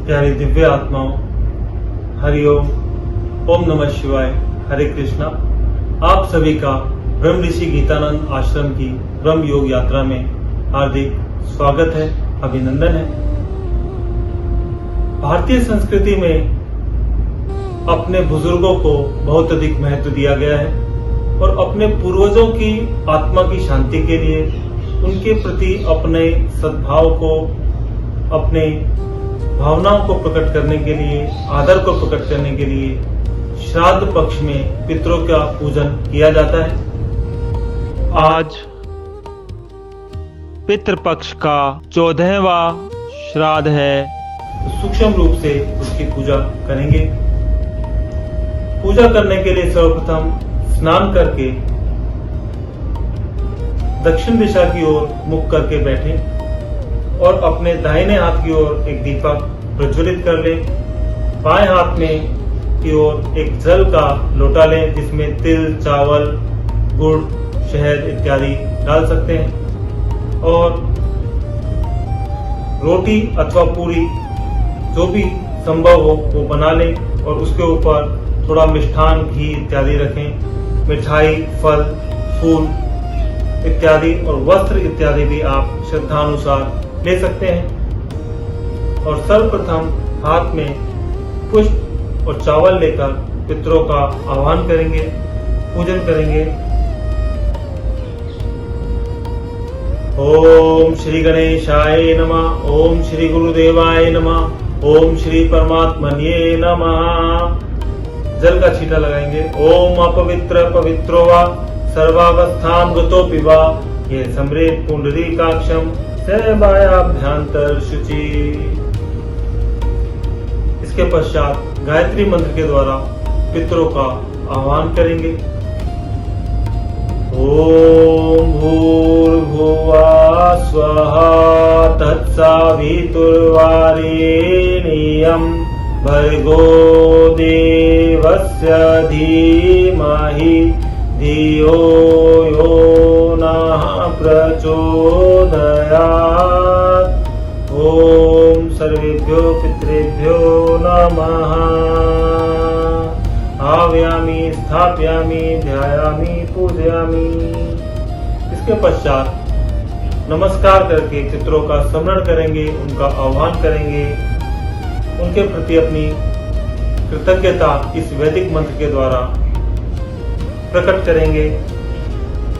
प्यारी दिव्य आत्माओं, हरिओम, ओम नमः शिवाय, हरे कृष्णा। आप सभी का ब्रह्म ऋषि गीतानंद आश्रम की ब्रह्म योग यात्रा में हार्दिक स्वागत है, अभिनंदन है। भारतीय संस्कृति में अपने बुजुर्गों को बहुत अधिक महत्व दिया गया है और अपने पूर्वजों की आत्मा की शांति के लिए उनके प्रति अपने सद्भाव को, अपने भावनाओं को प्रकट करने के लिए, आदर को प्रकट करने के लिए श्राद्ध पक्ष में पितरों का पूजन किया जाता है। आज पितृपक्ष का 14वां श्राद्ध है, तो सूक्ष्म रूप से उसकी पूजा करेंगे। पूजा करने के लिए सर्वप्रथम स्नान करके दक्षिण दिशा की ओर मुख करके बैठें और अपने दाहिने हाथ की ओर एक दीपक प्रज्वलित कर लें। बाएं हाथ में की ओर एक जल का लोटा लें जिसमें तिल, चावल, गुड़, शहद इत्यादि डाल सकते हैं और रोटी अथवा पूरी जो भी संभव हो वो बना लें और उसके ऊपर थोड़ा मिष्ठान, घी इत्यादि रखें। मिठाई, फल, फूल इत्यादि और वस्त्र इत्यादि भी आप श्रद्धानुसार ले सकते हैं। और सर्वप्रथम हाथ में पुष्प और चावल लेकर पितरों का आह्वान करेंगे, पूजन करेंगे। ओम श्री गणेशाय नमः, ओम श्री गुरुदेवाय नमः, ओम श्री परमात्मन्ये नमः। जल का छींटा लगाएंगे। ओम अपवित्र पवित्रो वा सर्वावस्थां गतोऽपि वा ये समृत पुंडरीकाक्षम सेवायाभ्यंतर शुचि। इसके पश्चात गायत्री मंत्र के द्वारा पितरों का आह्वान करेंगे। ओम भूर्भुवः स्वः तत्सवितुर्वरेण्यं भर्गो देवस्य धीमहि धियो यो नः प्रचोदयात्। ओम सर्वेभ्यो पितृभ्यो नमः। आव्यामि, स्थापयामि, ध्यायामि, पूजयामि। इसके पश्चात नमस्कार करके पितरों का स्मरण करेंगे, उनका आह्वान करेंगे, उनके प्रति अपनी कृतज्ञता इस वैदिक मंत्र के द्वारा प्रकट करेंगे।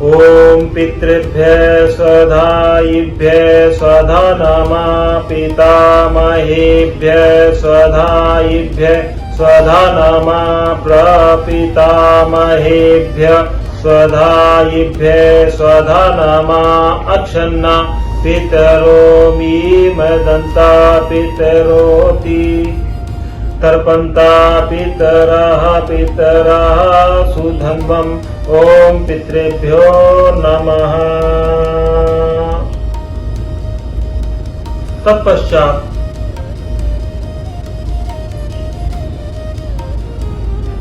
ओम पितृभ्यः स्वधायिभ्यः स्वधा नमः, पितामहेभ्यः स्वधायिभ्यः स्वधा नमः, प्रपितामहेभ्यः स्वधायिभ्यः स्वधा नमः। अक्षन्ना पितरो मीमदन्ता पितरोति तर्पन्ता पितरः सुधन्वम्। ओम पितृभ्यो नमः। तत्पश्चात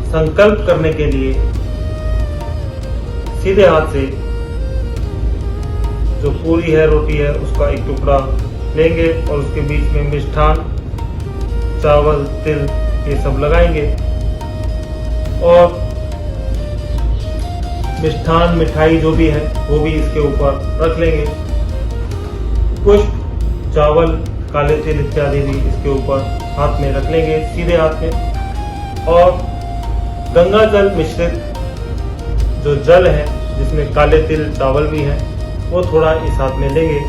संकल्प करने के लिए सीधे हाथ से जो पूरी है, रोटी है, उसका एक टुकड़ा लेंगे और उसके बीच में मिष्ठान, चावल, तिल ये सब लगाएंगे और मिष्ठान, मिठाई जो भी है वो भी इसके ऊपर रख लेंगे। पुष्प, चावल, काले तिल इत्यादि भी इसके ऊपर हाथ में रख लेंगे, सीधे हाथ में। और गंगा जल मिश्रित जो जल है जिसमें काले तिल, चावल भी है, वो थोड़ा इस हाथ में लेंगे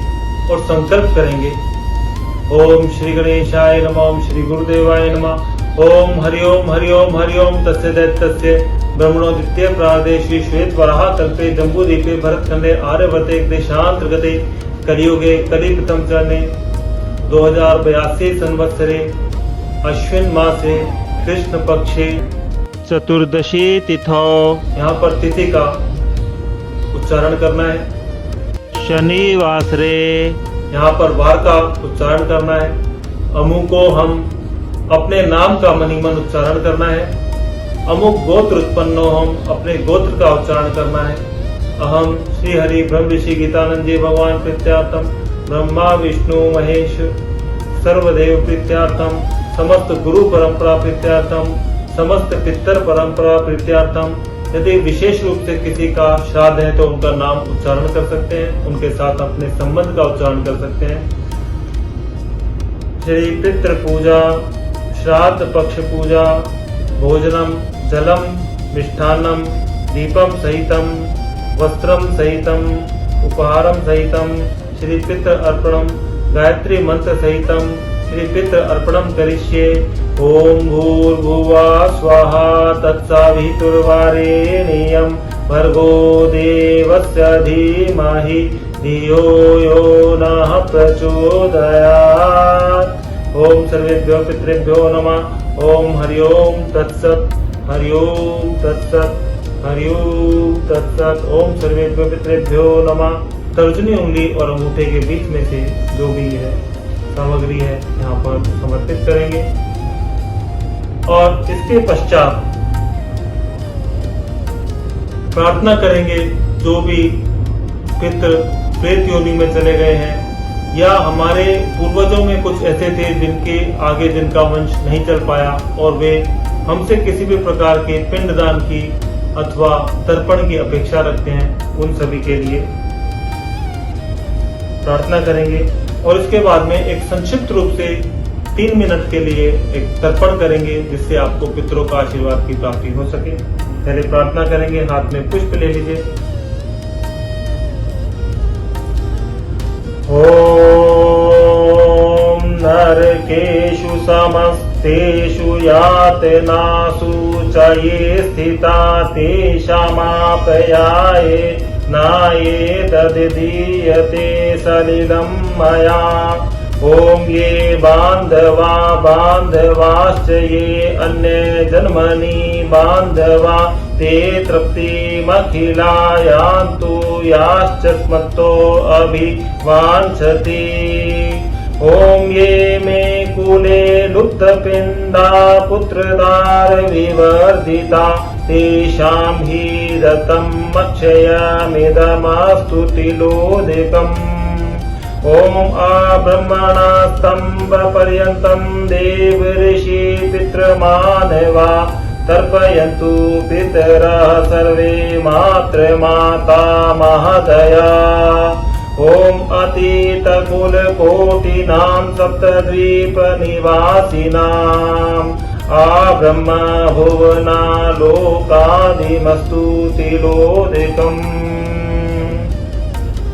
और संकल्प करेंगे। ओम श्री गणेशाय नमः, ओम श्री गुरुदेवाय नमः, ओम हरिओम हरिओम हरिओम तस्य दैत्यस्य ब्रह्मणो द्वितीय प्रादे श्री श्वेत वराह कल्पे जम्बूद्वीपे भरतखंडे आर्यवर्ते देशांतर्गते कलियुगे कलिप्रथम चरणे 2082 संवत्सरे अश्विन मासे कृष्ण पक्षे चतुर्दशी तिथौ। यहाँ पर तिथि का उच्चारण करना है। शनिवासरे यहाँ पर वार का उच्चारण करना है। अमु को हम अपने नाम का मनीमन उच्चारण करना है। अमुक गोत्र उत्पन्नो हम अपने गोत्र का उच्चारण करना है। अहम श्री हरि ब्रह्म ऋषि गीतानंद जी भगवान प्रीत्यार्थम ब्रह्मा विष्णु महेश सर्वदेव प्रीत्यार्थम समस्त गुरु परंपरा प्रीत्यार्थम, समस्त पितर परंपरा प्रीत्यार्थम। यदि विशेष रूप से किसी का श्राद्ध है तो उनका नाम उच्चारण कर सकते हैं, उनके साथ अपने संबंध का उच्चारण कर सकते हैं। श्री पितृ पूजा, श्राद्ध पक्ष पूजा, भोजनम जलम मिष्ठान्नम दीपम सहितम वस्त्रम सहितम उपहारम सहितम श्री पितृ अर्पणम गायत्री मंत्र सहितम श्री पितृ अर्पणम करिष्ये। ओम भूर्भुवः स्वाहा तत्सवितुर्वरेण्यं भर्गो देवस्य धीमहि धियो यो नः प्रचोदयात्। ओम सर्वेभ्यो पितृभ्यो नमः। ओम हरि ओम तत्सत्, हरि ओम तत्सत्, हरि ओम तत्सत्। ओम सर्वेभ्यो पितृभ्यो नमः। तर्जनी उंगली और अंगूठे के बीच में से जो भी है सामग्री है यहाँ पर समर्पित करेंगे और इसके पश्चात प्रार्थना करेंगे जो भी पितृ प्रेत योनि में चले गए हैं या हमारे पूर्वजों में कुछ ऐसे थे जिनके आगे जिनका वंश नहीं चल पाया और वे हमसे किसी भी प्रकार के पिंडदान की अथवा तर्पण की अपेक्षा रखते हैं, उन सभी के लिए प्रार्थना करेंगे। और इसके बाद में एक संक्षिप्त रूप से 3 मिनट के लिए एक तर्पण करेंगे जिससे आपको पितरों का आशीर्वाद की प्राप्ति हो सके। पहले प्रार्थना करेंगे, हाथ में पुष्प ले लीजिए। ओम नरकेषु समस्तेषु यातनासु च ये स्थिता तेषामाप्याय नाये तद्दीयते सलिलं मया। ओम ये बांधवा बांधवाश्च ये अन्य जन्मनि बांधवा ते तृप्तिमखिला यान्तु याश्च स्मत्तो अभिवाञ्छति। ओम ये मे कुले लुप्तपिण्डा पुत्रदार विवर्धिता तेषां हि दत्तं अक्षयमिदमस्तु तिलोदकम्। ओम आब्रह्मणा स्तम्भपर्यन्तं देव ऋषि पितृमानवा तर्पयन्तु पितरः सर्वे मातृमाता महदया। ओम अतीतकुलकोटिनां सप्तद्वीपनिवासिनाम् आब्रह्म भुवना लोकादिमस्तु तिलोदकम्।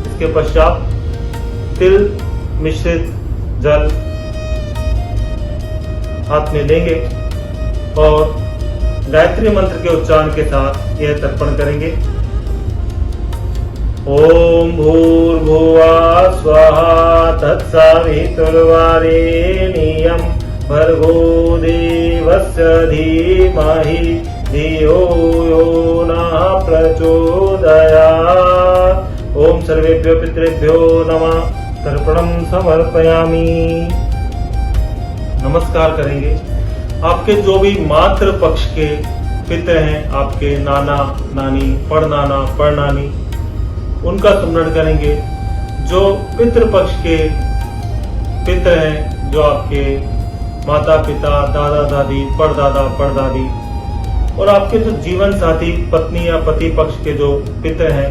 इसके पश्चात तिल मिश्रित जल हाथ में लेंगे और गायत्री मंत्र के उच्चारण के साथ यह तर्पण करेंगे। ओम भूर्भुवः स्वाहा तत्सवितुर्वरेण्यं भर्गो देवस्य धीमहि धियो यो नः प्रचोदयात्। ओम सर्वेभ्यो पितृभ्यो नमः। तर्पणं समर्पयामि। नमस्कार करेंगे। आपके जो भी मातृ पक्ष के पितृ हैं, आपके नाना नानी पड़नाना पड़नानी, उनका स्मरण करेंगे। जो पितृ पक्ष के पितृ हैं, जो आपके माता पिता दादा दादी पड़दादा पड़दादी, और आपके जो जीवन साथी पत्नी या पति पक्ष के जो पितृ हैं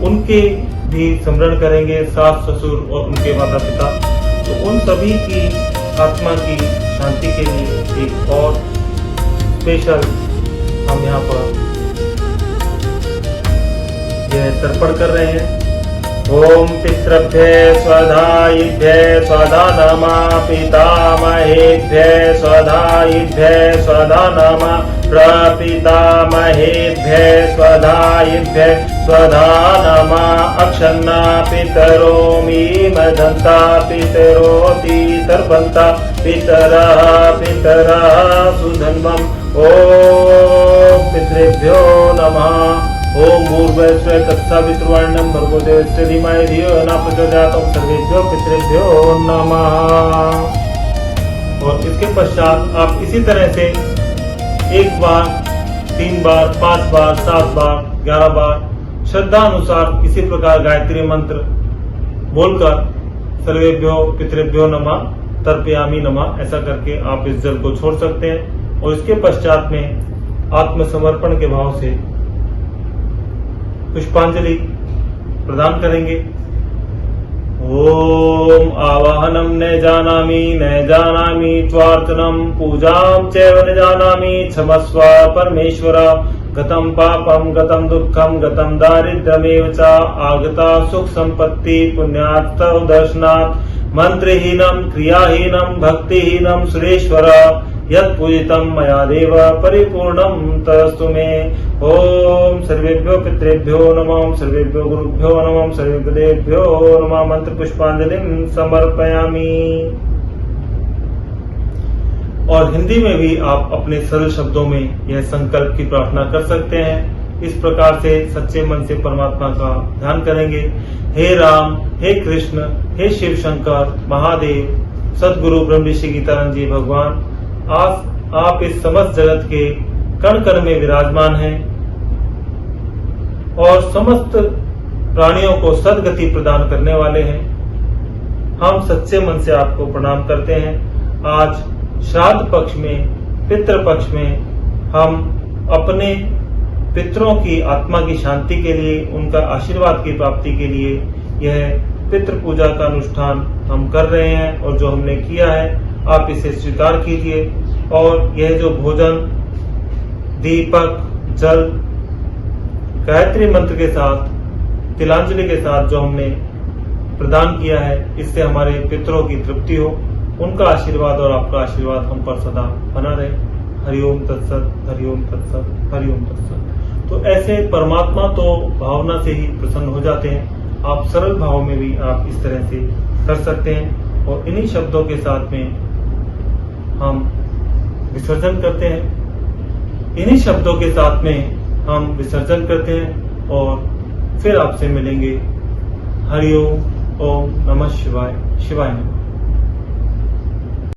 उनके भी स्मरण करेंगे, सास ससुर और उनके माता पिता। तो उन सभी की आत्मा की शांति के लिए एक और स्पेशल हम यहाँ पर यह तर्पण कर रहे हैं। ओम पितृभ्य स्वधायिभ्य स्वधा नमः पितामहेभ्य स्वधायिभ्य स्वधा नमः प्रपितामहेभ्य स्वधायिभ्य स्वधा नमः अक्षन्ना पितरो मीमदन्ता पितरोति तर्पन्ता पितरः पितरः सुधन्वम्। ओम पितृभ्यो नमः। ओम भूर्भुवः तत्सवितुर्वरेण्यं भर्गो देवस्य धीमहि धियो यो नः प्रचोदयात्। ओम सर्वेभ्यो पितृभ्यो नमः। और इसके पश्चात आप इसी तरह से 1 बार 3 बार 5 बार 7 बार 11 बार श्रद्धा अनुसार इसी प्रकार गायत्री मंत्र बोलकर सर्वेभ्यो पितृभ्यो नमः तर्पयामी नमः, ऐसा करके आप इस जल को छोड़ सकते हैं। और इसके पश्चात में आत्मसमर्पण के भाव से पुष्पांजलि प्रदान करेंगे। ओम आवाहनम न जानामि त्वार्चनम पूजाम चैव न जानामि क्षमस्व परमेश्वर गतं पापम गतं दुःखम गतं दारिद्र्यमेव च आगता सुख संपत्ति पुण्यात् तव दर्शनात् मंत्रहीनम क्रियाहीनम भक्तिहीनम सुरेश्वर यत् पूजितं मया देव परिपूर्णं तदस्तु मे। ओम सर्वेभ्यो पितृभ्यो नमः, सर्वेभ्यो गुरुभ्यो नमः, सर्वेभ्यो देवेभ्यो नमः। मंत्र पुष्पांजलिं समर्पयामि। और हिंदी में भी आप अपने सरल शब्दों में यह संकल्प की प्रार्थना कर सकते हैं। इस प्रकार से सच्चे मन से परमात्मा का ध्यान करेंगे। हे राम, हे कृष्ण, हे शिव शंकर महादेव, सदगुरु ब्रह्म ऋषि गीतानंद जी भगवान, आज आप इस समस्त जगत के कण कण में विराजमान हैं और समस्त प्राणियों को सदगति प्रदान करने वाले हैं। हम सच्चे मन से आपको प्रणाम करते हैं। आज श्राद्ध पक्ष में, पितृ पक्ष में हम अपने पितरों की आत्मा की शांति के लिए, उनका आशीर्वाद की प्राप्ति के लिए यह पितृ पूजा का अनुष्ठान हम कर रहे हैं। और जो हमने किया है आप इसे स्वीकार कीजिए। और यह जो भोजन, दीपक, जल, गायत्री मंत्र के साथ, तिलांजलि के साथ जो हमने प्रदान किया है, इससे हमारे पितरों की तृप्ति हो, उनका आशीर्वाद और आपका आशीर्वाद हम पर सदा बना रहे। हरिओम तत्सत, हरिओम तत्सत, हरिओम तत्सत। तो ऐसे परमात्मा तो भावना से ही प्रसन्न हो जाते हैं। आप सरल भाव में भी आप इस तरह से कर सकते हैं। और इन्हीं शब्दों के साथ में हम विसर्जन करते हैं। इन्हीं शब्दों के साथ में हम विसर्जन करते हैं और फिर आपसे मिलेंगे। हरिओम, ओम नमः शिवाय, शिवाय नमः।